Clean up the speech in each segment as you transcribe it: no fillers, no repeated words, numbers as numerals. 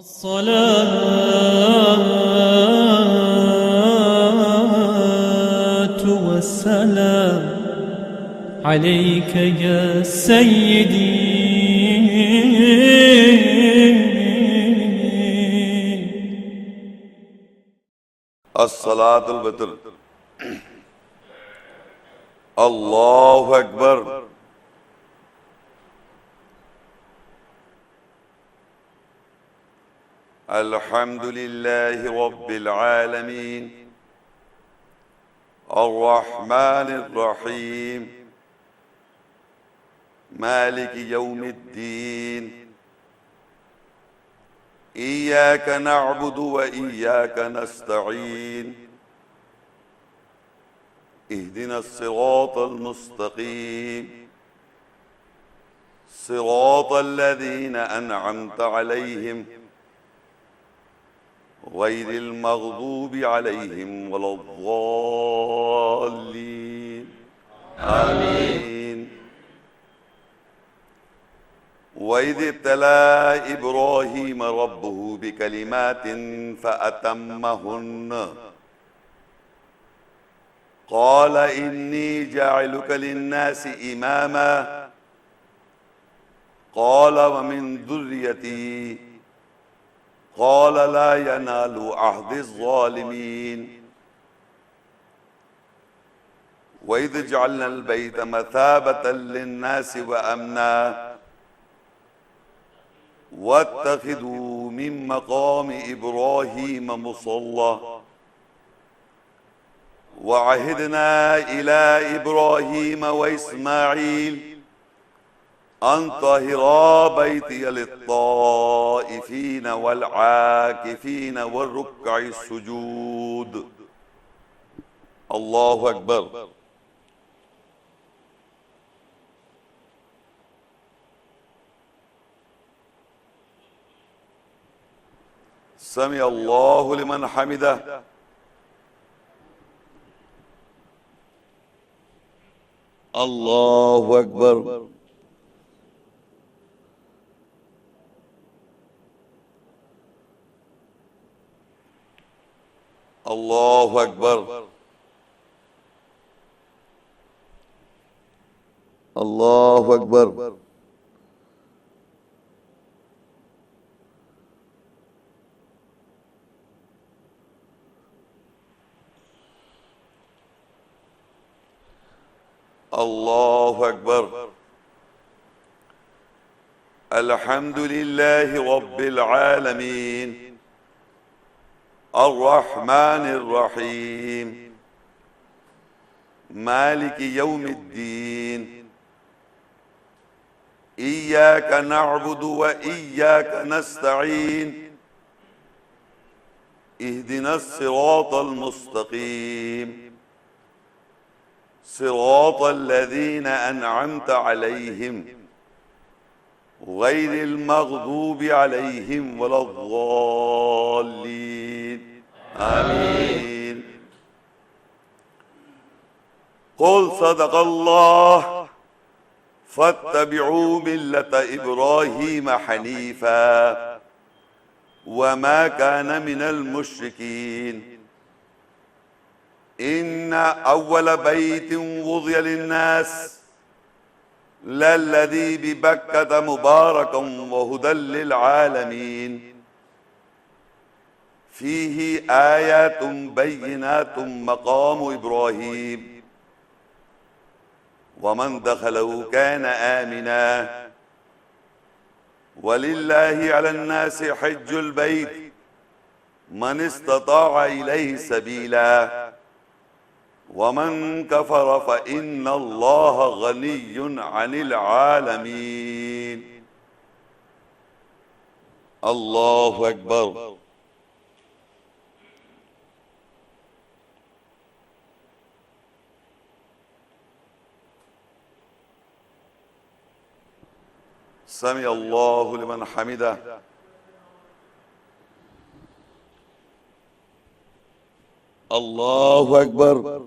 الصلاة والسلام عليك يا سيدي. الصلاة الوتر. الله أكبر. الحمد لله رب العالمين الرحمن الرحيم مالك يوم الدين إياك نعبد وإياك نستعين اهدنا الصراط المستقيم صراط الذين أنعمت عليهم غير المغضوب عليهم ولا الضالين آمين. وإذ ابتلى إبراهيم ربه بكلمات فأتمهن قال إني جاعلك للناس إماما قال ومن ذريتي قال لا ينال عهد الظالمين. وإذ جعلنا البيت مثابة للناس وأمنا واتخذوا من مقام إبراهيم مصلى وعهدنا إلى إبراهيم وإسماعيل أن طهرا بيتي للطائفين والعاكفين والركع السجود. الله أكبر. سمع الله لمن حمده. الله أكبر. الله أكبر. الله أكبر. الله أكبر. الحمد لله رب العالمين الرحمن الرحيم مالك يوم الدين إياك نعبد وإياك نستعين اهدنا الصراط المستقيم صراط الذين أنعمت عليهم غير المغضوب عليهم ولا الضالين آمين. قل صدق الله فاتبعوا ملة إبراهيم حنيفا وما كان من المشركين إن أول بيت وضع للناس للذي ببكة مباركا وهدى للعالمين فيه آيات بينات مقام إبراهيم ومن دخله كان آمنا ولله على الناس حج البيت من استطاع إليه سبيلا ومن كفر فإن الله غني عن العالمين. الله أكبر. سمع الله لمن حمده. الله أكبر.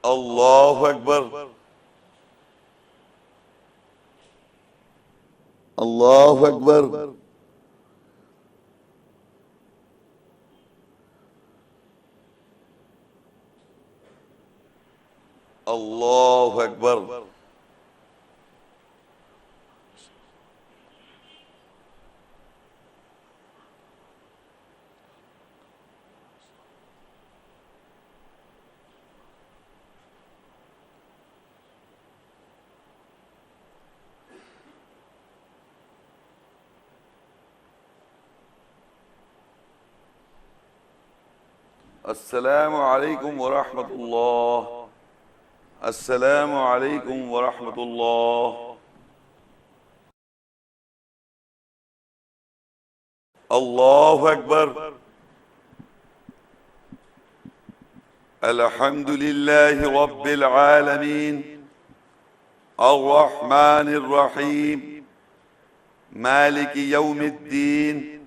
الله أكبر. الله أكبر. الله أكبر. السلام عليكم ورحمة الله. السلام عليكم ورحمة الله. الله أكبر. الحمد لله رب العالمين الرحمن الرحيم مالك يوم الدين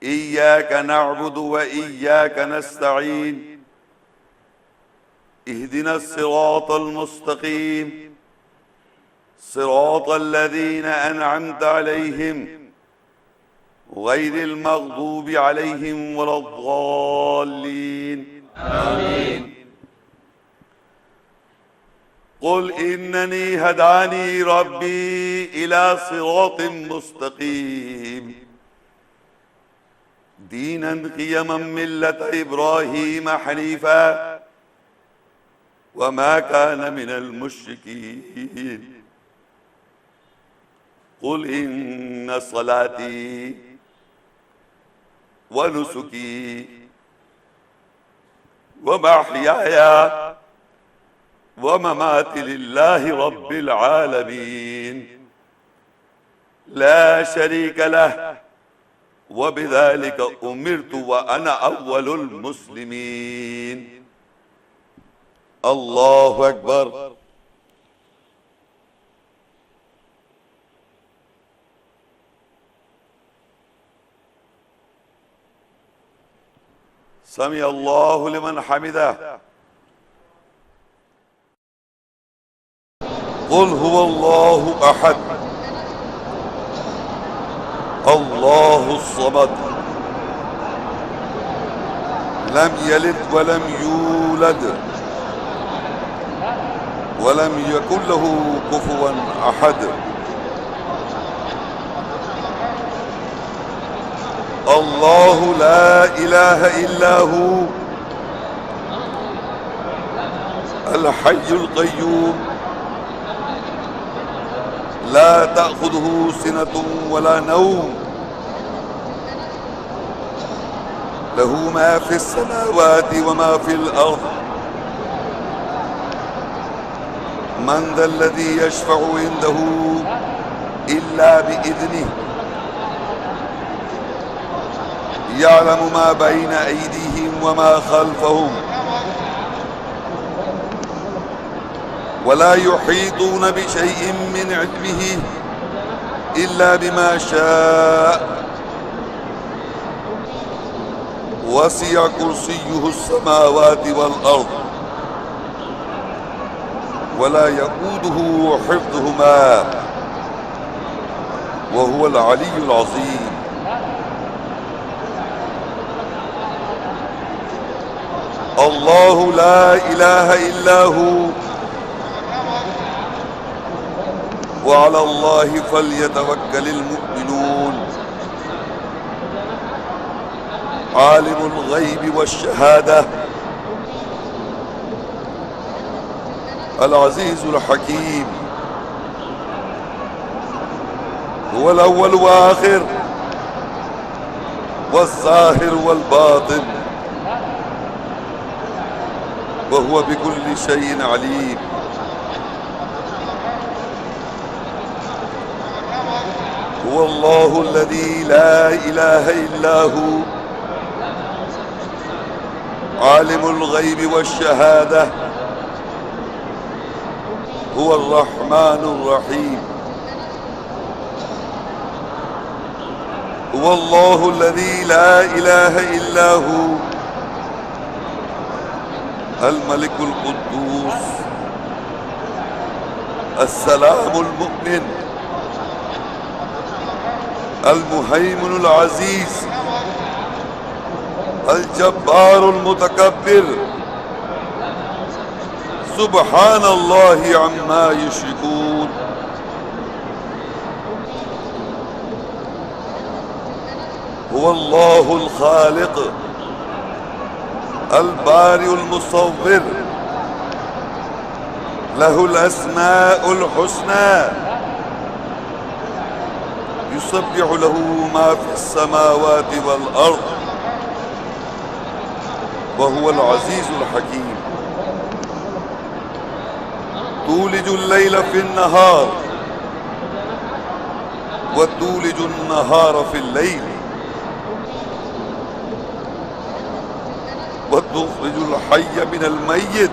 إياك نعبد وإياك نستعين اهدنا الصراط المستقيم صراط الذين أنعمت عليهم غير المغضوب عليهم ولا الضالين آمين. قل إنني هداني ربي إلى صراط مستقيم دينا قيما ملة إبراهيم حنيفا وما كان من المشركين. قل إن صلاتي ونسكي ومحياي ومماتي لله رب العالمين لا شريك له وبذلك أمرت وأنا أول المسلمين. الله أكبر. سمع الله لمن حمده. قل هو الله أحد الله الصمد لم يلد ولم يولد ولم يكن له كفوا أحد. الله لا إله إلا هو الحي القيوم لا تأخذه سنة ولا نوم له ما في السماوات وما في الأرض. من ذا الذي يشفع عنده إلا بإذنه يعلم ما بين أيديهم وما خلفهم ولا يحيطون بشيء من علمه إلا بما شاء وسع كرسيه السماوات والأرض ولا يؤوده حفظهما وهو العلي العظيم. الله لا إله إلا هو وعلى الله فليتوكل المؤمنون. عالم الغيب والشهادة العزيز الحكيم هو الأول وآخر والظاهر والباطن وهو بكل شيء عليم. هو الله الذي لا إله إلا هو عالم الغيب والشهادة هو الرحمن الرحيم. هو الله الذي لا إله إلا هو الملك القدوس السلام المؤمن المهيمن العزيز الجبار المتكبر سبحان الله عما يشركون. هو الله الخالق البارئ المصور له الأسماء الحسنى يسبح له ما في السماوات والأرض وهو العزيز الحكيم. تولج الليل في النهار وتولج النهار في الليل وتخرج الحي من الميت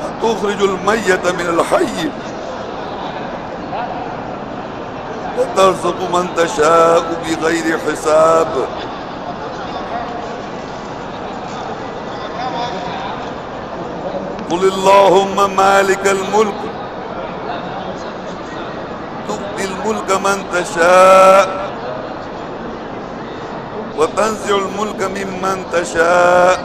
وتخرج الميت من الحي وترزق من تشاء بغير حساب. قل اللهم مالك الملك تؤتي الملك من تشاء وتنزع الملك ممن تشاء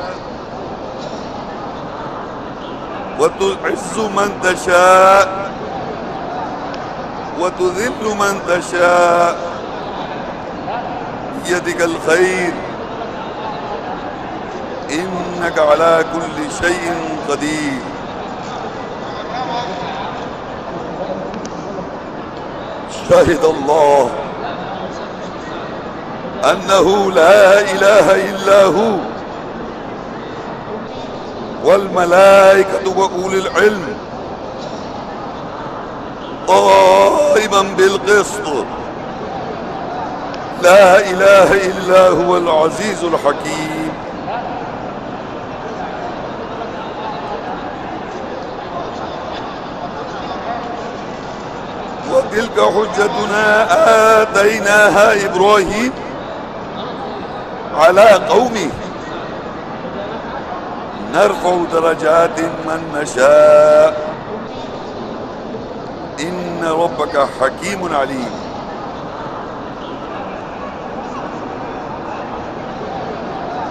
وتعز من تشاء وتذل من تشاء بيدك الخير إنك على كل شيء قدير. شهد الله أنه لا إله إلا هو والملائكة وأولي العلم قائما بالقسط لا إله إلا هو العزيز الحكيم. وتلك حجتنا آتيناها إبراهيم على قومه نرفع درجات من نشاء إن ربك حكيم عليم.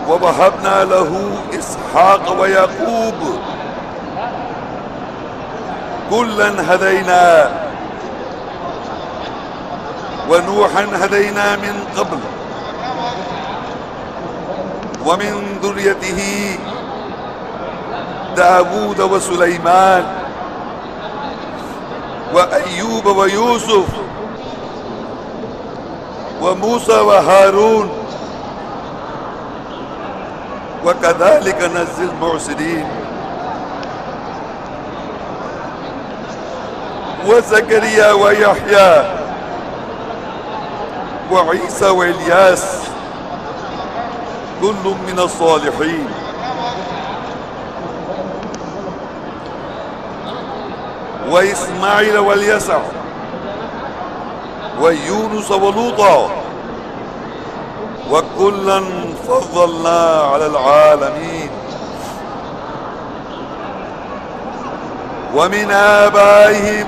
ووهبنا له إسحاق ويعقوب كلا هدينا ونوحا هدينا من قبل ومن ذريته داود وسليمان وأيوب ويوسف وموسى وهارون وكذلك نجزي المحسنين. وزكريا ويحيى وعيسى وإلياس كل من الصالحين. وإسماعيل واليسع ويونس ولوطا وكلا فضلنا على العالمين. ومن آبائهم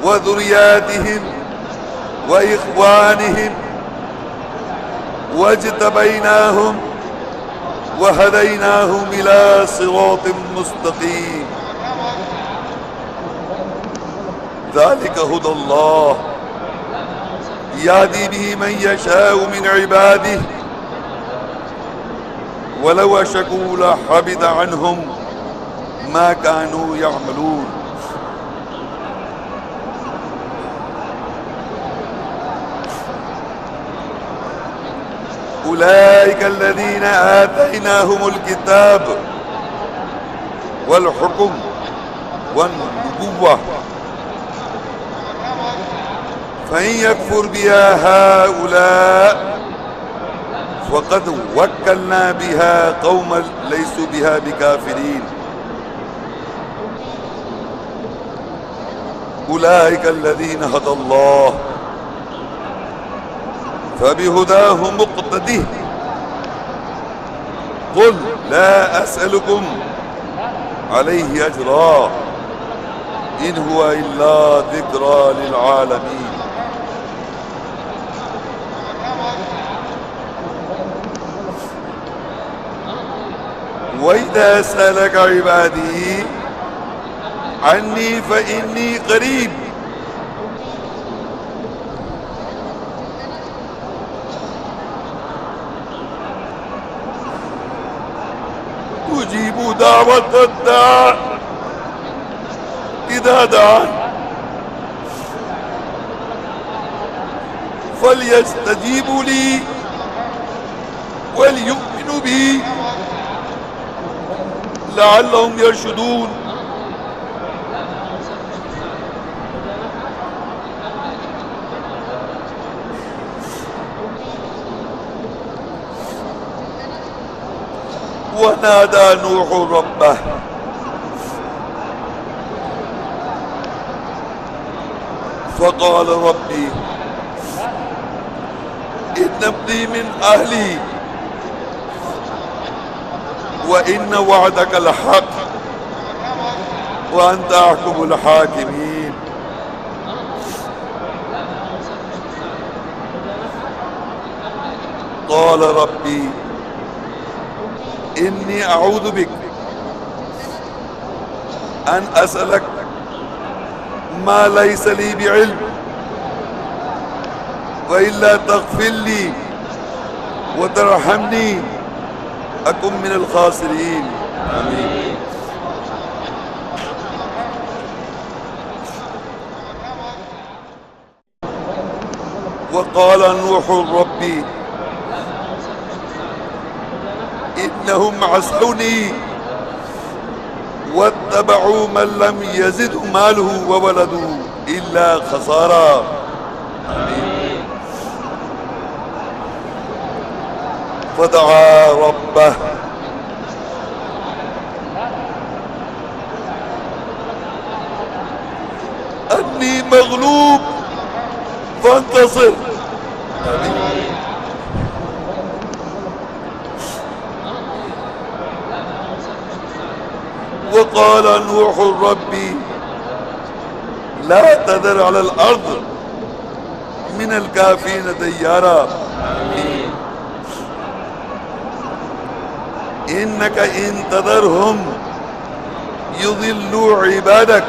وذرياتهم وإخوانهم واجتبيناهم وهديناهم إلى صراط مستقيم. ذلك هدى الله يهدي به من يشاء من عباده ولو أشركوا لحبط عنهم ما كانوا يعملون. أولئك الذين آتيناهم الكتاب والحكم والنبوة فإن يكفر بها هؤلاء فقد وكلنا بها قوما ليسوا بها بكافرين. أولئك الذين هدى الله فبهداه مقتده قل لا أسألكم عليه أجرا إن هو إلا ذكرى للعالمين. وإذا سألك عبادي عني فإني قريب أجيب دعوة الداع إذا دعان فليستجيبوا لي وليؤمنوا بي لعلهم يرشدون. ونادى نوح ربه فقال ربي إن ابني من أهلي وإن وعدك الحق وأنت أحكم الحاكمين. قال ربي إني أعوذ بك أن أسألك ما ليس لي بعلم وإلا تغفر لي وترحمني أكن من الخاسرين. آمين. وقال نوح ربي إنهم عصوني واتبعوا من لم يزده ماله وولده إلا خسارا. آمين. فدعا ربه أني مغلوب فانتصر. آمين. وقال نوح ربي لا تذر على الأرض من الكافرين ديارا إنك إن تذرهم يضلوا عبادك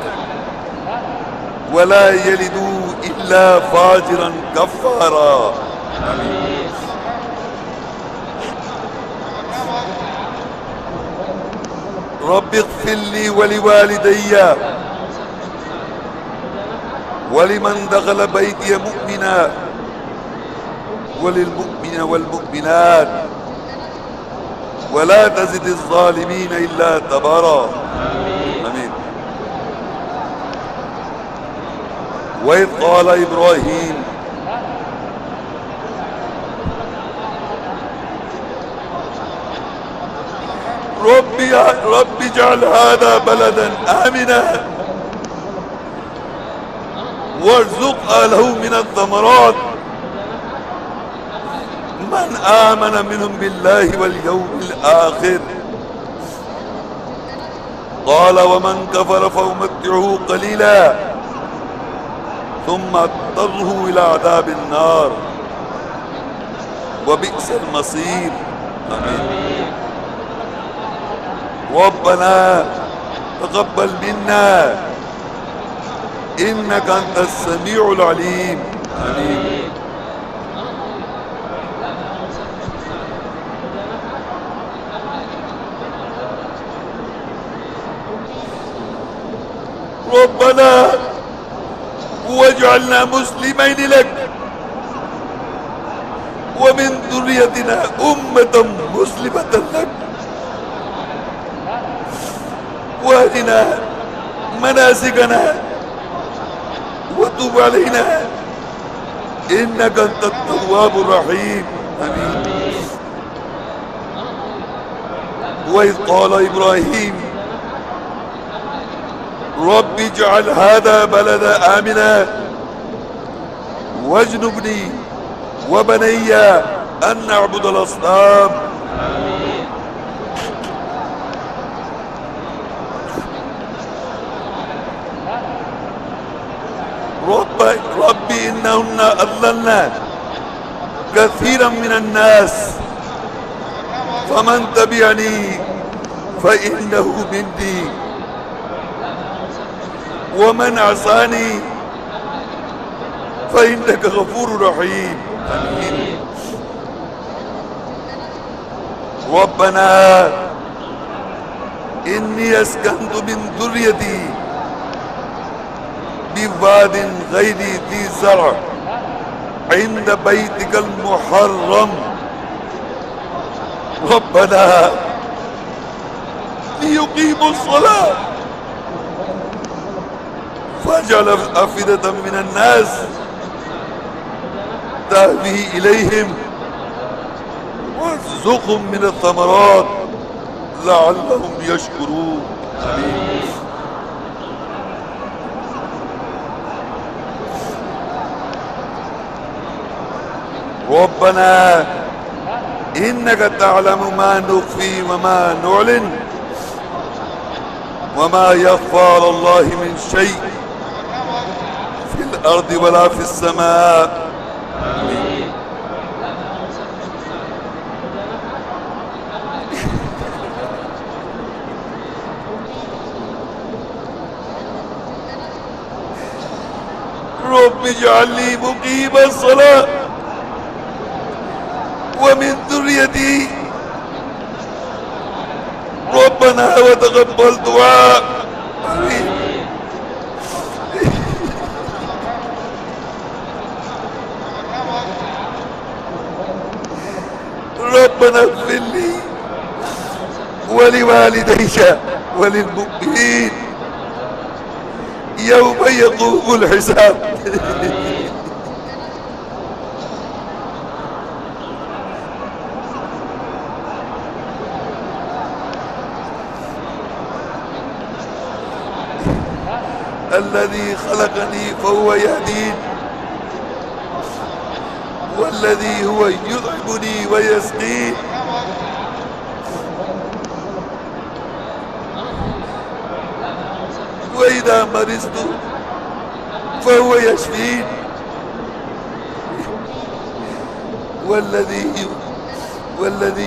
ولا يلدوا إلا فاجرا كفارا. رب اغفر لي ولوالدي ولمن دخل بيتي مؤمنا وللمؤمن والمؤمنات ولا تزد الظالمين إلا تبارا. آمين. وإذ قال إبراهيم رب اجعل هذا بلدا آمنا وارزق أهله من الثمرات من آمن منهم بالله واليوم الآخر. قال ومن كفر فأمتعه قليلا ثم اضطره إلى عذاب النار وبئس المصير. آمين. ربنا تقبل منا إنك أنت السميع العليم. آمين. ربنا واجعلنا مسلمين لك ومن ذريتنا أمة مسلمة لك وأرنا مناسكنا وتب علينا إنك أنت التواب الرحيم. آمين. وإذ قال إبراهيم رب اجعل هذا بلد آمنا واجنبني وبني أن نعبد الأصنام. إنهن أضللن كثيرا من الناس فمن تبعني فإنه مني ومن عصاني فإنك غفور رحيم. آمين. ربنا إني أسكنت من ذريتي بواد غير ذي زرع عند بيتك المحرم ربنا ليقيموا الصلاة فاجعل أفئدة من الناس تهوي إليهم وارزقهم من الثمرات لعلهم يشكرون. آمين. ربنا إنك تعلم ما نخفي وما نعلن وما يخفى على الله من شيء في الأرض ولا في السماء. آمين. رب اجعل لي مقيم الصلاة ومن ذريتي ربنا وتقبل دعاء. آمين. ربنا اغفر لي ولوالدي وللمؤمنين يوم يقوم الحساب. الذي خلقني فهو يهدين والذي هو يطعمني ويسقين وإذا مرضت فهو يشفين والذي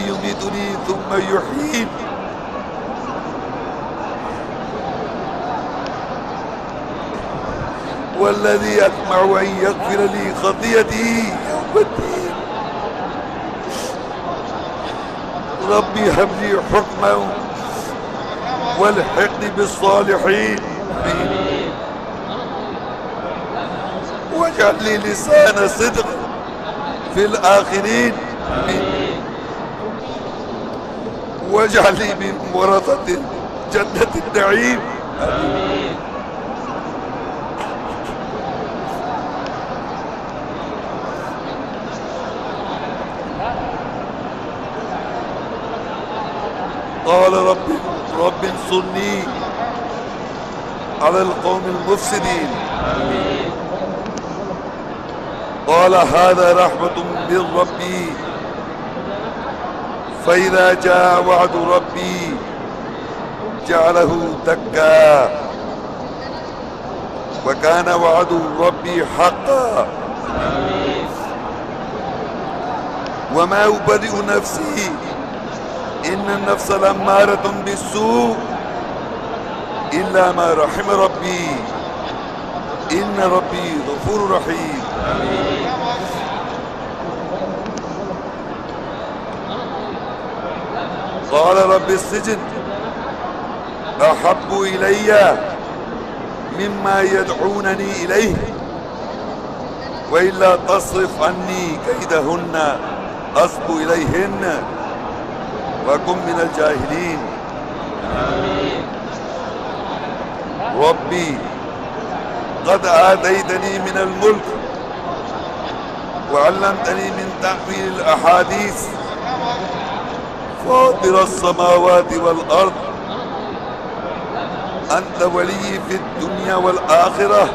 يميتني ثم يحيين والذي أطمع أن يغفر لي خطيئتي يوم الدين. ربي هب لي حكما والحقني بالصالحين واجعل لي لسان صدق في الآخرين واجعل لي من ورثة جنة النعيم. قال رب انصرني على القوم المفسدين. قال هذا رحمة من ربي فإذا جاء وعد ربي جعله دكا وكان وعد ربي حقا وما أبرئ نفسي إن النفس لأمارة بالسوء إلا ما رحم ربي إن ربي غفور رحيم. قال رب السجن أحب إلي مما يدعونني إليه وإلا تصرف عني كيدهن أصب إليهن وكن من الجاهلين. ربي قد آتيتني من الملك وعلمتني من تأويل الأحاديث فاطر السماوات والأرض أنت ولي في الدنيا والآخرة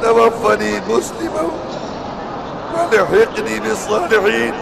توفني مسلما والحقني بالصالحين.